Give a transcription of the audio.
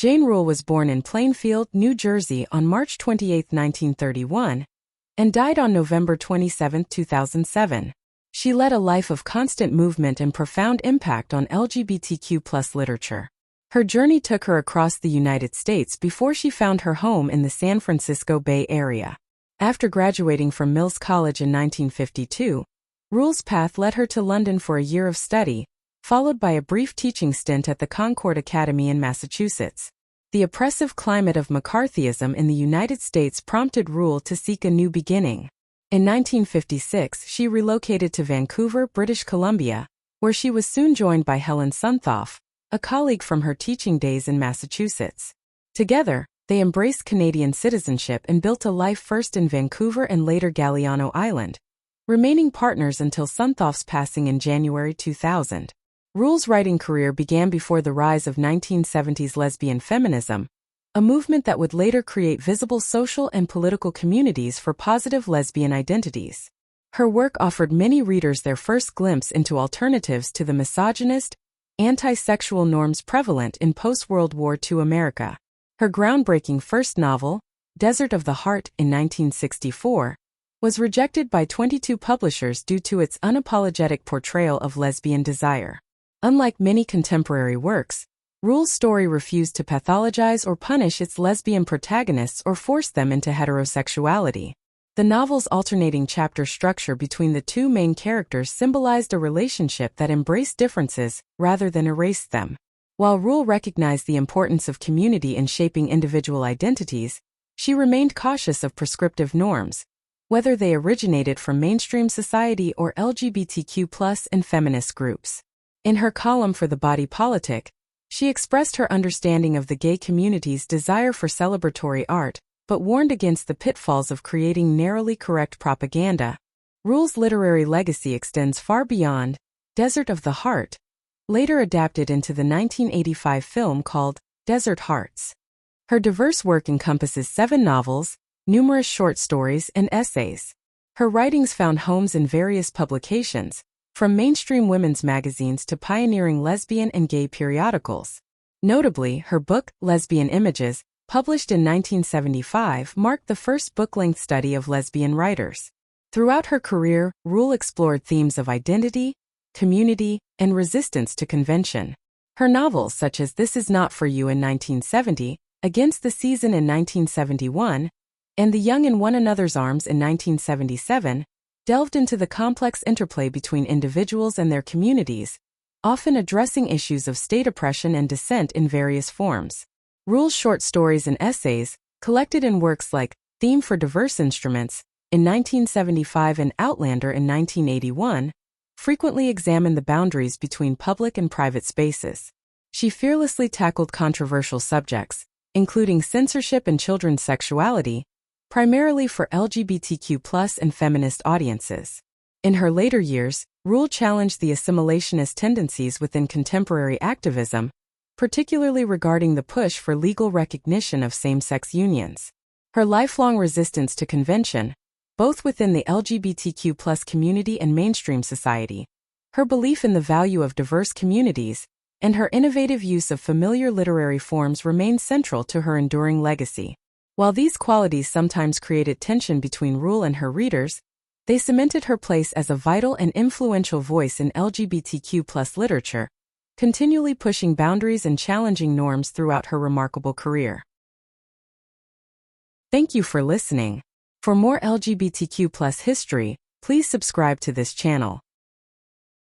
Jane Rule was born in Plainfield, New Jersey on March 28, 1931, and died on November 27, 2007. She led a life of constant movement and profound impact on LGBTQ+ literature. Her journey took her across the United States before she found her home in the San Francisco Bay Area. After graduating from Mills College in 1952, Rule's path led her to London for a year of study, followed by a brief teaching stint at the Concord Academy in Massachusetts. The oppressive climate of McCarthyism in the United States prompted Rule to seek a new beginning. In 1956, she relocated to Vancouver, British Columbia, where she was soon joined by Helen Sunthoff, a colleague from her teaching days in Massachusetts. Together, they embraced Canadian citizenship and built a life first in Vancouver and later Galiano Island, remaining partners until Sunthoff's passing in January 2000. Rule's writing career began before the rise of 1970s lesbian feminism, a movement that would later create visible social and political communities for positive lesbian identities. Her work offered many readers their first glimpse into alternatives to the misogynist, anti-sexual norms prevalent in post-World War II America. Her groundbreaking first novel, Desert of the Heart, in 1964, was rejected by 22 publishers due to its unapologetic portrayal of lesbian desire. Unlike many contemporary works, Rule's story refused to pathologize or punish its lesbian protagonists or force them into heterosexuality. The novel's alternating chapter structure between the two main characters symbolized a relationship that embraced differences rather than erased them. While Rule recognized the importance of community in shaping individual identities, she remained cautious of prescriptive norms, whether they originated from mainstream society or LGBTQ+ and feminist groups. In her column for The Body Politic, she expressed her understanding of the gay community's desire for celebratory art, but warned against the pitfalls of creating narrowly correct propaganda. Rule's literary legacy extends far beyond Desert of the Heart, later adapted into the 1985 film called Desert Hearts. Her diverse work encompasses 7 novels, numerous short stories, and essays. Her writings found homes in various publications, from mainstream women's magazines to pioneering lesbian and gay periodicals. Notably, her book, Lesbian Images, published in 1975, marked the first book-length study of lesbian writers. Throughout her career, Rule explored themes of identity, community, and resistance to convention. Her novels such as This Is Not For You in 1970, Against the Season in 1971, and The Young in One Another's Arms in 1977, delved into the complex interplay between individuals and their communities, often addressing issues of state oppression and dissent in various forms. Rule's short stories and essays, collected in works like Theme for Diverse Instruments in 1975 and Outlander in 1981, frequently examined the boundaries between public and private spaces. She fearlessly tackled controversial subjects, including censorship and children's sexuality, primarily for LGBTQ+ and feminist audiences. In her later years, Rule challenged the assimilationist tendencies within contemporary activism, particularly regarding the push for legal recognition of same-sex unions. Her lifelong resistance to convention, both within the LGBTQ+ community and mainstream society, her belief in the value of diverse communities, and her innovative use of familiar literary forms remain central to her enduring legacy. While these qualities sometimes created tension between Rule and her readers, they cemented her place as a vital and influential voice in LGBTQ+ literature, continually pushing boundaries and challenging norms throughout her remarkable career. Thank you for listening. For more LGBTQ+ history, please subscribe to this channel.